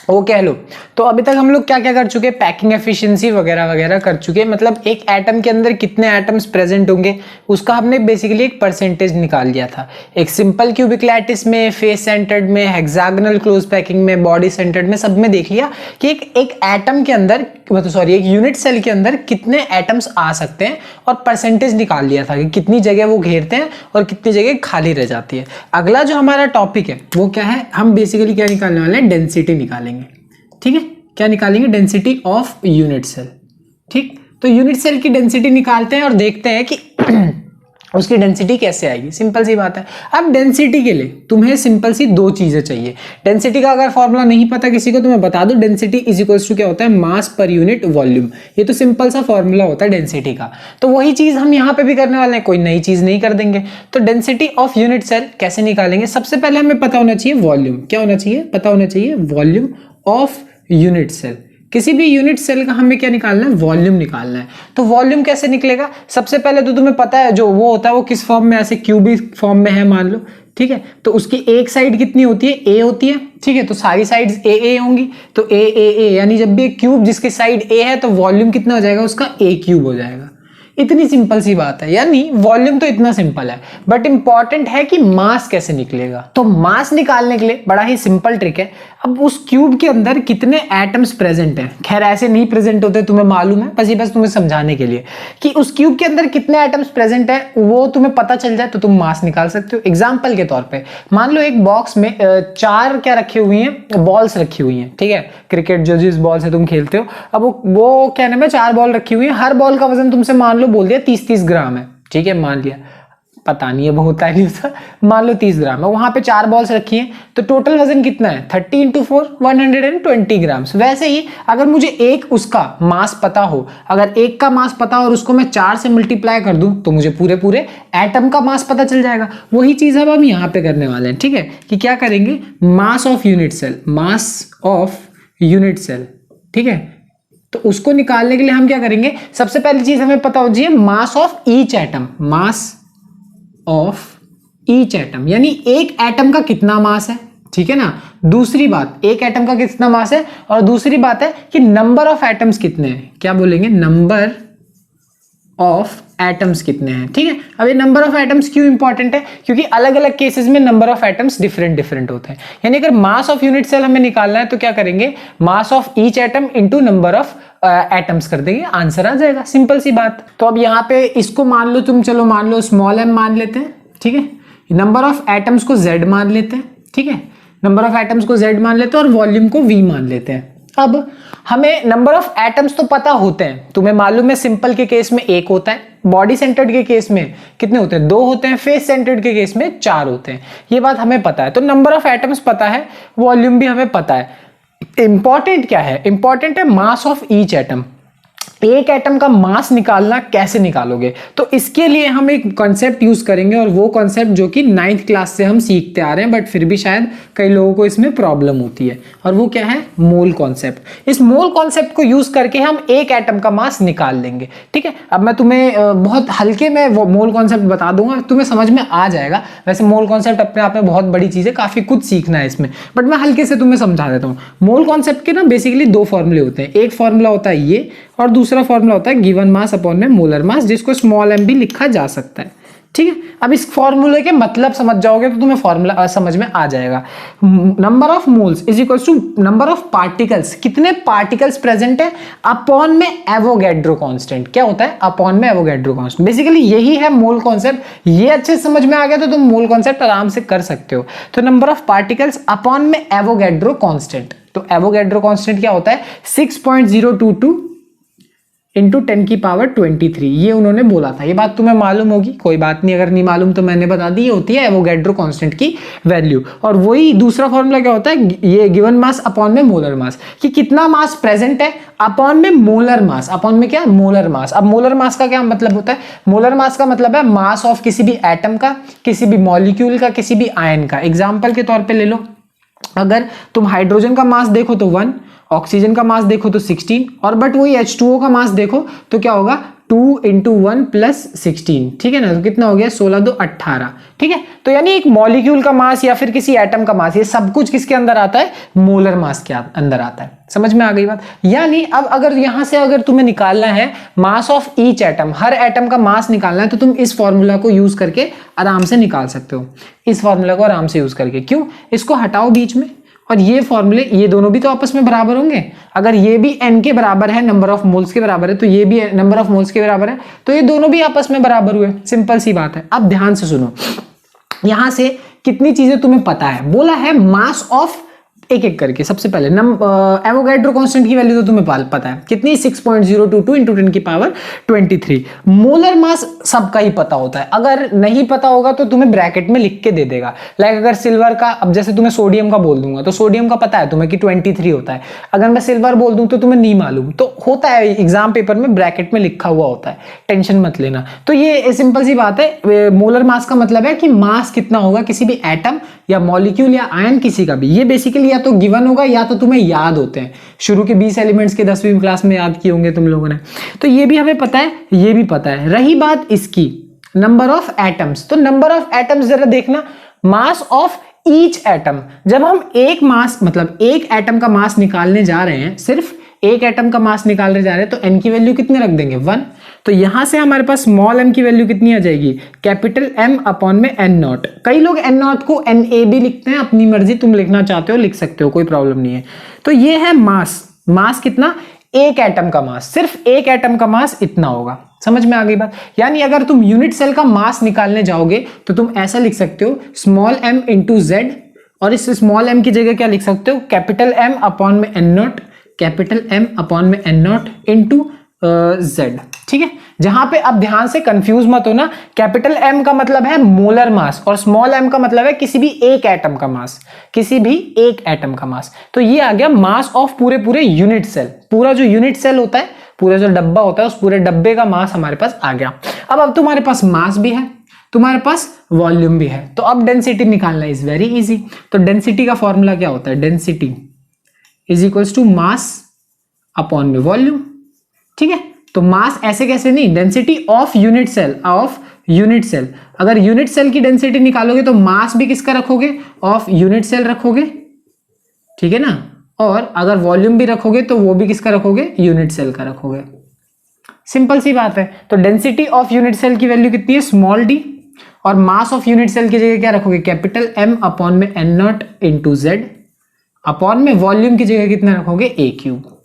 वो कह लो। तो अभी तक हम लोग क्या क्या कर चुके हैं, पैकिंग एफिशिएंसी वगैरह वगैरह कर चुके हैं, मतलब एक एटम के अंदर कितने एटम्स प्रेजेंट होंगे उसका हमने बेसिकली एक परसेंटेज निकाल लिया था। एक सिंपल क्यूबिक लैटिस में, फेस सेंटर्ड में, हेक्सागोनल क्लोज पैकिंग में, बॉडी सेंटर्ड में, सब में देख लिया कि एक एटम के अंदर एक यूनिट सेल के अंदर कितने एटम्स आ सकते हैं और परसेंटेज निकाल लिया था कि कितनी जगह वो घेरते हैं और कितनी जगह खाली रह जाती है। अगला जो हमारा टॉपिक है वो क्या है, हम बेसिकली क्या निकालने वाले हैं, डेंसिटी निकालेंगे। ठीक है, क्या निकालेंगे, डेंसिटी ऑफ यूनिट सेल। ठीक, तो यूनिट सेल की डेंसिटी निकालते हैं और देखते हैं कि उसकी डेंसिटी कैसे आएगी। सिंपल सी बात है। अब डेंसिटी के लिए तुम्हें सिंपल सी दो चीजें चाहिए। डेंसिटी का अगर फॉर्मूला नहीं पता किसी को तो मैं बता दूं, डेंसिटी इज इक्वल्स टू क्या होता है, मास पर यूनिट वॉल्यूम। ये तो सिंपल सा फॉर्मूला होता है डेंसिटी का। तो वही चीज हम यहाँ पे भी करने वाले हैं, कोई नई चीज नहीं कर देंगे। तो डेंसिटी ऑफ यूनिट सेल कैसे निकालेंगे, सबसे पहले हमें पता होना चाहिए वॉल्यूम। क्या होना चाहिए, पता होना चाहिए वॉल्यूम ऑफ यूनिट सेल। किसी भी यूनिट सेल का हमें क्या निकालना है, वॉल्यूम निकालना है। तो वॉल्यूम कैसे निकलेगा, सबसे पहले तो तुम्हें पता है जो वो होता है वो किस फॉर्म में, ऐसे क्यूबिक फॉर्म में है मान लो। ठीक है, तो उसकी एक साइड कितनी होती है, ए होती है। ठीक है, तो सारी साइड्स ए ए होंगी, तो ए ए ए, यानी जब भी एक क्यूब जिसकी साइड ए है तो वॉल्यूम कितना हो जाएगा उसका, ए क्यूब हो जाएगा। इतनी सिंपल सी बात है, यानी वॉल्यूम तो इतना सिंपल है, बट इंपॉर्टेंट है कि मास कैसे निकलेगा। तो मास निकालने के लिए बड़ा ही सिंपल ट्रिक है। अब उस क्यूब के अंदर कितने एटम्स प्रेजेंट हैं, खैर ऐसे नहीं प्रेजेंट होते, तुम्हें मालूम है, बस तुम्हें समझाने के लिए कि उस क्यूब के अंदर कितने एटम्स प्रेजेंट है वो तुम्हें पता चल जाए तो तुम मास निकाल सकते हो। एग्जाम्पल के तौर पर मान लो एक बॉक्स में 4 क्या रखी हुई हैं, बॉल्स रखी हुई हैं। ठीक है, क्रिकेट जो जिस बॉल से तुम खेलते हो, अब वो क्या नाम है, 4 बॉल रखी हुई है, हर बॉल का वजन तुमसे मान लो बोल दिया 30-30 ग्राम है। ठीक है, मान लिया, पता नहीं है बहुत है नहीं होता, मान लो 30 ग्राम है, वहां पे 4 बॉल्स रखी हैं, तो टोटल वजन कितना है, 30 × 4 120 ग्राम। वैसे ही अगर मुझे एक उसका मास पता हो, अगर एक का मास पता हो और उसको मैं 4 से मल्टीप्लाई कर दूं तो मुझे पूरे पूरे एटम का मास पता चल जाएगा। वही चीज अब हम यहाँ पे करने वाले हैं। ठीक है, कि क्या करेंगे, mass of unit cell, mass of unit cell. ठीक है, तो उसको निकालने के लिए हम क्या करेंगे, सबसे पहली चीज हमें पता हो चाहिए mass of each atom, mass of each atom, यानी एक एटम का कितना मास है। ठीक है ना, दूसरी बात एक एटम का कितना मास है, और दूसरी बात है कि नंबर ऑफ एटम्स कितने हैं, क्या बोलेंगे, नंबर ऑफ एटम्स कितने हैं। ठीक है, अब ये नंबर ऑफ एटम्स क्यों इंपॉर्टेंट है, क्योंकि अलग अलग केसेस में number of atoms different different होते हैं। यानी अगर मास ऑफ यूनिट सेल हमें निकालना है तो क्या करेंगे, mass of each atom into number of atoms कर देंगे, आंसर आ जाएगा। सिंपल सी बात। तो अब यहाँ पे इसको मान लो तुम, चलो मान लो स्मॉल m मान लेते हैं। ठीक है, नंबर ऑफ एटम्स को z मान लेते हैं। ठीक है, नंबर ऑफ एटम्स को z मान लेते हैं और वॉल्यूम को v मान लेते हैं। अब हमें नंबर ऑफ एटम्स तो पता होते हैं, तुम्हें मालूम है सिंपल के केस में 1 होता है, बॉडी सेंटर्ड के केस में कितने होते हैं, 2 होते हैं, फेस सेंटर्ड के केस में 4 होते हैं। ये बात हमें पता है, तो नंबर ऑफ एटम्स पता है, वॉल्यूम भी हमें पता है। इंपॉर्टेंट क्या है, इंपॉर्टेंट है मास ऑफ ईच एटम। एक एटम का मास निकालना कैसे निकालोगे, तो इसके लिए हम एक कॉन्सेप्ट यूज करेंगे, और वो कॉन्सेप्ट जो कि 9th क्लास से हम सीखते आ रहे हैं, बट फिर भी शायद कई लोगों को इसमें प्रॉब्लम होती है, और वो क्या है, मोल कॉन्सेप्ट। इस मोल कॉन्सेप्ट को यूज करके हम एक एटम का मास निकाल लेंगे। ठीक है, अब मैं तुम्हें बहुत हल्के में वो मोल कॉन्सेप्ट बता दूंगा, तुम्हें समझ में आ जाएगा। वैसे मोल कॉन्सेप्ट अपने आप में बहुत बड़ी चीज है, काफी कुछ सीखना है इसमें, बट मैं हल्के से तुम्हें समझा देता हूँ। मोल कॉन्सेप्ट के ना बेसिकली 2 फॉर्मूले होते हैं, एक फॉर्मूला होता है ये, और दूसरा फॉर्मूला होता है गिवन मास अपॉन में मोलर मास, जिसको स्मॉल m भी लिखा जा सकता है। ठीक है, अब इस फॉर्मूले के मतलब समझ जाओगे तो तुम्हें फॉर्मूला समझ में आ जाएगा। Number of moles is equals to number of particles, कितने पार्टिकल्स प्रेजेंट है, अपॉन में एवोगैड्रो कांस्टेंट। क्या होता है, अपॉन में एवोगैड्रो कांस्टेंट। बेसिकली यही है मोल कॉन्सेप्ट। ये अच्छे से समझ में आ गया तो तुम मोल कॉन्सेप्ट आराम से कर सकते हो। तो नंबर ऑफ पार्टिकल्स अपॉन में एवोगैड्रो कांस्टेंट, तो एवोगैड्रो कांस्टेंट क्या होता है, 6.022 इंटू 10 की पावर 23, ये उन्होंने बोला था। ये बात तुम्हें मालूम होगी, कोई बात नहीं, अगर नहीं मालूम तो मैंने बता दी, ये होती है एवोगैड्रो कांस्टेंट की वैल्यू। और वही दूसरा फॉर्मूला क्या होता है, ये गिवन मास अपॉन में मोलर मास, कि कितना मास प्रेजेंट है, अपॉन में मोलर मास, अपॉन में क्या, मोलर मास। अब मोलर मास का क्या मतलब होता है, मोलर मास का मतलब है मास ऑफ किसी भी एटम का, किसी भी मॉलिक्यूल का, किसी भी आयन का। एग्जाम्पल के तौर पर ले लो, अगर तुम हाइड्रोजन का मास देखो तो 1, ऑक्सीजन का मास देखो तो 16, और बट वही H2O का मास देखो तो क्या होगा, 2 इंटू 1 प्लस 16, ठीक है ना, तो कितना हो गया 16 2 18, ठीक है। तो यानी एक मॉलिक्यूल का मास या फिर किसी एटम का मास, ये सब कुछ किसके अंदर आता है, मोलर मास के अंदर आता है। समझ में आ गई बात। यानी अब अगर यहां से अगर तुम्हें निकालना है mass of each atom, her atom का मास निकालना है, तो तुम इस फॉर्मूला को यूज करके आराम से निकाल सकते हो, इस फॉर्मूला को आराम से यूज करके। क्यों, इसको हटाओ बीच में, और ये फॉर्मूले, ये दोनों भी तो आपस में बराबर होंगे। अगर ये भी n के बराबर है, नंबर ऑफ मोल्स के बराबर है, तो ये भी नंबर ऑफ मोल्स के बराबर है, तो ये दोनों भी आपस में बराबर हुए। सिंपल सी बात है। अब ध्यान से सुनो, यहां से कितनी चीजें तुम्हें पता है। बोला है मास ऑफ, एक एक करके। सबसे पहले एवोगैड्रो कांस्टेंट की वैल्यू तो तुम्हें पता है कितनी, 6.022 इंटू 10 की पावर 23। मोलर मास सबका ही पता होता है, अगर नहीं पता होगा तो तुम्हें ब्रैकेट में लिख के दे देगा। लाइक अगर सिल्वर का, अब जैसे तुम्हें सोडियम का बोल दूंगा तो सोडियम का पता है तुम्हें कि 23 होता है, अगर मैं सिल्वर बोल दूं तो तुम्हें नहीं मालूम, तो होता है एग्जाम पेपर में ब्रैकेट में लिखा हुआ होता है, टेंशन मत लेना। तो ये सिंपल सी बात है। मोलर मास का मतलब है कि मास कितना होगा किसी भी एटम या मॉलिक्यूल या आयन, किसी का भी। ये बेसिकली या तो गिवन होगा या तो तुम्हें याद होते हैं, शुरू के 20 एलिमेंट्स के 10वीं क्लास में याद किए होंगे तुम लोगों ने। तो ये भी हमें पता है, ये भी पता है। रही बात इसकी नंबर ऑफ एटम्स, तो नंबर ऑफ एटम्स जरा देखना, मास ऑफ ईच एटम। जब हम एक मास, मतलब एक एटम का मास निकालने जा रहे हैं, सिर्फ एक एटम का मास निकालने जा रहे हैं, तो n की वैल्यू कितने रख देंगे, 1। तो यहां से हमारे पास स्मॉल m की वैल्यू कितनी आ जाएगी, कैपिटल M अपॉन में n नॉट। कई लोग n नॉट को Na भी लिखते हैं, अपनी मर्जी, तुम लिखना चाहते हो लिख सकते हो, कोई प्रॉब्लम नहीं है। तो ये है मास। मास कितना, एक एटम का मास, सिर्फ एक एटम का मास इतना होगा। समझ में आ गई बात। यानी अगर तुम यूनिट सेल का मास निकालने जाओगे तो तुम ऐसा लिख सकते हो, स्मॉल m इंटू जेड, और इस स्मॉल m की जगह क्या लिख सकते हो, कैपिटल M अपॉन में n not, capital M upon में n नॉट इंटू जेड, ठीक है। जहां पे अब ध्यान से कंफ्यूज मत होना, कैपिटल M का मतलब है मोलर मास और स्मॉल m का मतलब है किसी भी एक एटम का मास, किसी भी एक एटम का मास। तो ये आ गया मास ऑफ पूरे यूनिट सेल। पूरा जो यूनिट सेल होता है, पूरा जो डब्बा होता है, उस पूरे डब्बे का मास हमारे पास आ गया। अब तुम्हारे पास मास भी है, तुम्हारे पास वॉल्यूम भी है, तो अब डेंसिटी निकालना इज वेरी इजी। तो डेंसिटी का फॉर्मूला क्या होता है, density is equals to mass upon में वॉल्यूम, ठीक है। तो मास ऐसे कैसे नहीं, density of unit cell, of unit cell. अगर यूनिट सेल की डेंसिटी निकालोगे तो मास भी किसका रखोगे, ऑफ यूनिट सेल रखोगे, ठीक है ना। और अगर वॉल्यूम भी रखोगे तो वो भी किसका रखोगे, यूनिट सेल का रखोगे। सिंपल सी बात है। तो डेंसिटी ऑफ यूनिट सेल की वैल्यू कितनी है, स्मॉल डी, और मास ऑफ यूनिट सेल की जगह क्या रखोगे, कैपिटल M अपॉन में n not into Z, upon में वॉल्यूम की जगह कितना रखोगे, a क्यूब।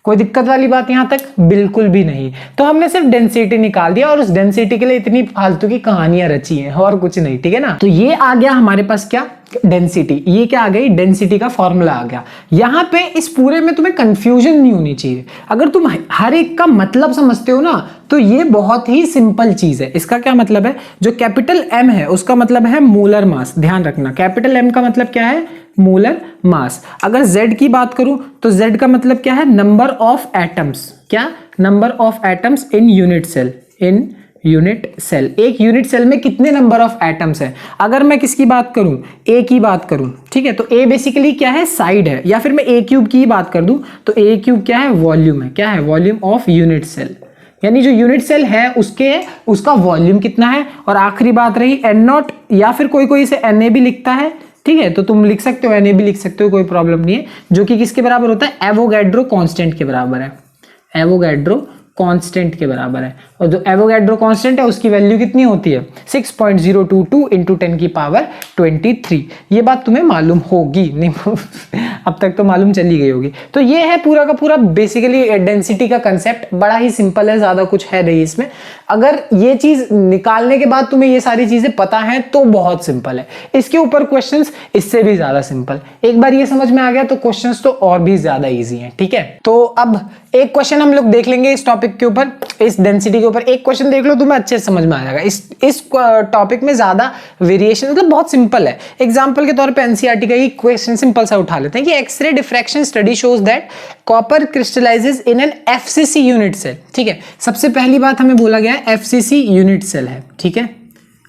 कोई दिक्कत वाली बात यहां तक, बिल्कुल भी नहीं। तो हमने सिर्फ डेंसिटी निकाल दिया और उस डेंसिटी के लिए इतनी फालतू की कहानियां रची हैं और कुछ नहीं, ठीक है ना। तो ये आ गया हमारे पास क्या, डेंसिटी। ये क्या आ गई, डेंसिटी का फॉर्मूला आ गया। यहां पे इस पूरे में तुम्हें कंफ्यूजन नहीं होनी चाहिए। अगर तुम हर एक का मतलब समझते हो ना, तो ये बहुत ही सिंपल चीज है। इसका क्या मतलब है, जो कैपिटल M है उसका मतलब है मोलर मास। ध्यान रखना, कैपिटल M का मतलब क्या है, मोलर मास। अगर Z की बात करूं तो Z का मतलब क्या है, नंबर ऑफ एटम्स। क्या, number of atoms in unit cell, in unit cell. एक यूनिट सेल में कितने नंबर ऑफ एटम्स है। अगर मैं किसकी बात करूं, A की बात करूं, ठीक है, तो A बेसिकली क्या है, साइड है। या फिर मैं A क्यूब की बात कर दूं तो A क्यूब क्या है, वॉल्यूम है। क्या है, वॉल्यूम ऑफ यूनिट सेल, यानी जो यूनिट सेल है उसका वॉल्यूम कितना है। और आखिरी बात रही n नॉट, या फिर कोई इसे Na भी लिखता है, ठीक है, तो तुम लिख सकते हो, Na भी लिख सकते हो, कोई प्रॉब्लम नहीं है। जो कि किसके बराबर होता है, एवोगैड्रो कांस्टेंट के बराबर है, एवोगैड्रो कांस्टेंट के बराबर है। और जो एवोगैड्रो कांस्टेंट है उसकी वैल्यू कितनी होती है, 6.022 इंटू 10 की पावर 23। ये बात तुम्हें मालूम होगी, नहीं अब तक तो मालूम चली गई होगी। तो ये है पूरा का पूरा बेसिकली डेंसिटी का कंसेप्ट। बड़ा ही सिंपल है, ज्यादा कुछ है नहीं इसमें। अगर ये चीज निकालने के बाद तुम्हें ये सारी चीजें पता है तो बहुत सिंपल है। इसके ऊपर क्वेश्चंस इससे भी ज्यादा सिंपल। एक बार ये समझ में आ गया तो क्वेश्चंस तो और भी ज्यादा इजी हैं, ठीक है। तो अब एक क्वेश्चन हम लोग देख लेंगे इस टॉपिक के ऊपर, इस डेंसिटी के ऊपर। एक क्वेश्चन देख लो, तुम्हें अच्छे से समझ में आ जाएगा। इस टॉपिक में ज्यादा वेरिएशन, मतलब बहुत सिंपल है। एग्जांपल के तौर पे एनसीईआरटी का ही क्वेश्चन सिंपल सा उठा लेते हैं कि x ray diffraction study shows that copper crystallizes in an FCC unit cell, ठीक है। सबसे पहली बात हमें बोला गया है एफसीसी यूनिट सेल है, ठीक है।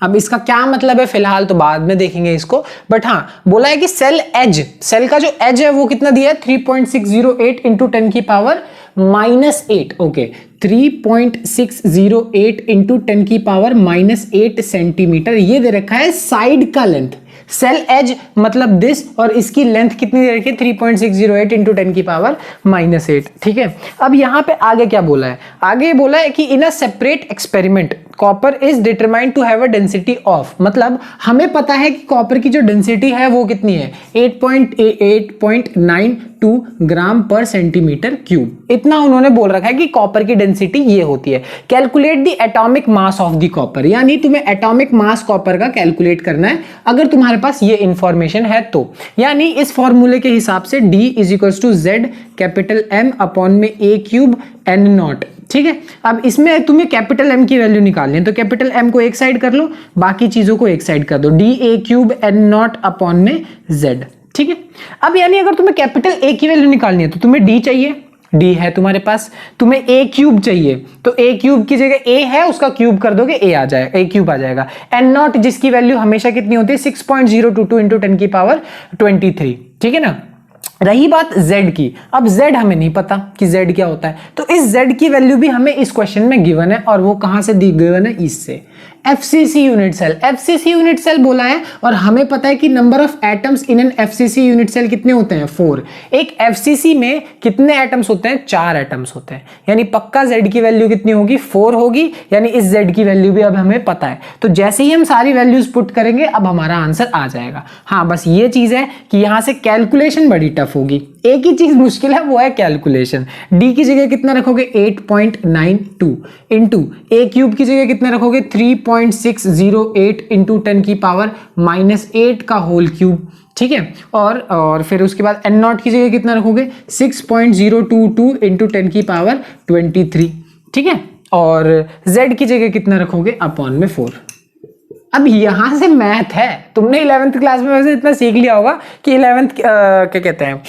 अब इसका क्या मतलब है फिलहाल तो बाद में देखेंगे इसको, बट हाँ बोला है कि सेल एज, सेल का जो एज है वो कितना दिया है, 3.608 इंटू 10 की पावर -8, ओके, 3.608 इंटू 10 की पावर -8 सेंटीमीटर ये दे रखा है साइड का लेंथ, सेल एज मतलब दिस, और इसकी लेंथ कितनी दे रखी है 3.608 इंटू 10 की पावर -8। ठीक है, अब यहां पे आगे क्या बोला है, आगे बोला है कि in a separate experiment copper is determined to have a density of, मतलब हमें पता है कि कॉपर की जो डेंसिटी है वो कितनी है 8.92 ग्राम पर सेंटीमीटर क्यूब, इतना उन्होंने बोल रखा है कि कॉपर की डेंसिटी ये होती है। Calculate the atomic mass of the copper, यानी तुम्हें एटॉमिक मास कॉपर का कैलकुलेट करना है अगर तुम्हारे पास ये इंफॉर्मेशन है तो, यानी इस फॉर्मूले के हिसाब से D is equal to Z capital M upon में A क्यूब N नॉट। ठीक है, अब इसमें तुम्हें कैपिटल M की वैल्यू निकालनी है, तो कैपिटल M को एक साइड कर लो, बाकी चीजों को एक साइड कर दो, D A cube N not upon में Z। ठीक है, अब यानी अगर तुम्हें कैपिटल A की वैल्यू निकालनी है तो तुम्हें D चाहिए, D है तुम्हारे पास, तुम्हें A क्यूब चाहिए तो A क्यूब की जगह A है उसका क्यूब कर दोगे A आ जाएगा, A क्यूब आ जाएगा। N नॉट जिसकी वैल्यू हमेशा कितनी होती है 6.022 इंटू 10 की पावर 23। ठीक है ना, रही बात Z की, अब Z हमें नहीं पता कि Z क्या होता है, तो इस Z की वैल्यू भी हमें इस क्वेश्चन में गिवन है, और वो कहां से दी गिवन है, इससे FCC unit cell, FCC unit cell बोला है, और हमें पता है कि number of atoms in an FCC unit cell कितने होते हैं 4। एक FCC में कितने एटम्स होते हैं 4 एटम्स होते हैं, यानी पक्का Z की वैल्यू कितनी होगी 4 होगी, यानी इस Z की वैल्यू भी अब हमें पता है। तो जैसे ही हम सारी वैल्यूज पुट करेंगे अब हमारा आंसर आ जाएगा। हाँ, बस ये चीज है कि यहां से कैलकुलेशन बड़ी टफ होगी, एक ही चीज मुश्किल है वो है कैलकुलेशन। D की जगह कितना रखोगे 8.92 इंटू A क्यूब की जगह कितना रखोगे 3.608 इंटू 10 की पावर -8 का होल क्यूब। ठीक है, और फिर उसके बाद N नॉट की जगह कितना रखोगे 6.022 इंटू 10 की पावर 23। ठीक है, और Z की जगह कितना रखोगे अपॉन में 4। अब यहां से मैथ है, तुमने 11th क्लास में वैसे इतना सीख लिया होगा कि 11th क्या कहते हैं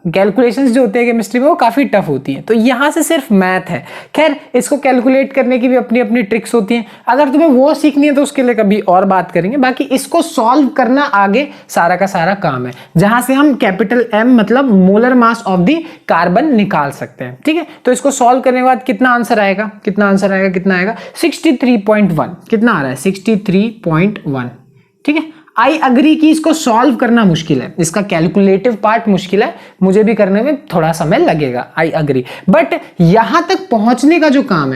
कैलकुलेशंस जो होते हैं केमिस्ट्री में वो काफी टफ होती है, तो यहां से सिर्फ मैथ है। खैर, इसको कैलकुलेट करने की भी अपनी अपनी ट्रिक्स होती हैं, अगर तुम्हें वो सीखनी है तो उसके लिए कभी और बात करेंगे, बाकी इसको सॉल्व करना आगे सारा का सारा काम है, जहां से हम कैपिटल M मतलब molar mass of the carbon निकाल सकते हैं। ठीक है, तो इसको सॉल्व करने के बाद कितना आंसर आएगा, कितना आएगा 63.1, कितना आ रहा है 63.1। ठीक है, आई अग्री कि इसको सॉल्व करना मुश्किल है, इसका कैलकुलेटिव पार्ट मुश्किल है, मुझे भी करने में थोड़ा समय लगेगा, आई अग्री, बट यहां तक पहुंचने का जो काम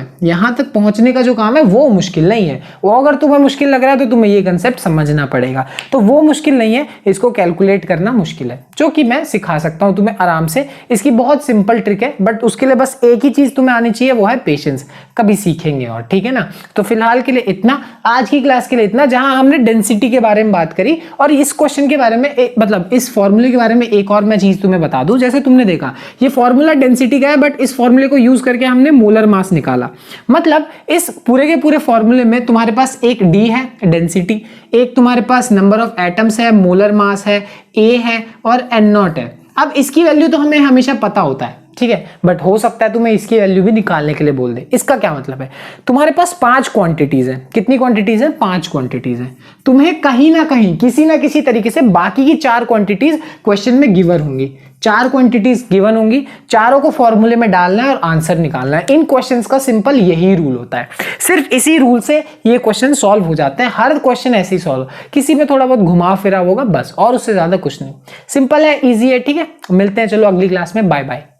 है वो मुश्किल नहीं है। वो अगर तुम्हें मुश्किल लग रहा है तो तुम्हें ये कंसेप्ट समझना पड़ेगा, तो वो मुश्किल नहीं है, इसको कैलकुलेट करना मुश्किल है, जो कि मैं सिखा सकता हूं तुम्हें आराम से। इसकी बहुत सिंपल ट्रिक है, बट उसके लिए बस एक ही चीज तुम्हें आनी चाहिए, वो है पेशेंस। कभी सीखेंगे और, ठीक है ना। तो फिलहाल के लिए इतना, आज की क्लास के लिए इतना, जहां हमने डेंसिटी के बारे में बात करी, और इस क्वेश्चन के बारे में मतलब इस फॉर्मूले के बारे में एक और मैं चीज तुम्हें बता दूं। जैसे तुमने देखा ये फॉर्मूला डेंसिटी का है, बट इस फॉर्मूले को यूज करके हमने मोलर मास निकाला। मतलब इस पूरे के पूरे फॉर्मूले में तुम्हारे पास एक D है डेंसिटी, एक तुम्हारे पास नंबर ऑफ एटम्स है, मोलर मास है, A है और N नॉट है। अब इसकी वैल्यू तो हमें हमेशा पता होता है, ठीक है, बट हो सकता है तुम्हें इसकी वैल्यू भी निकालने के लिए बोल दे। इसका क्या मतलब है, तुम्हारे पास 5 क्वांटिटीज हैं। कितनी क्वांटिटीज हैं? 5 क्वांटिटीज हैं। तुम्हें कहीं ना कहीं किसी ना किसी तरीके से बाकी की 4 क्वांटिटीज क्वेश्चन में गिवन होंगी। 4 क्वांटिटीज गिवन होंगी, चारों को फॉर्मूले में डालना है और आंसर निकालना है। इन क्वेश्चंस का सिंपल यही रूल होता है, सिर्फ इसी रूल से ये क्वेश्चन सॉल्व हो जाते हैं। हर क्वेश्चन ऐसे ही सॉल्व, किसी में थोड़ा बहुत घुमा फिरा होगा बस, और उससे ज्यादा कुछ नहीं। सिंपल है, इजी है, ठीक है। मिलते हैं चलो अगली क्लास में, बाय बाय।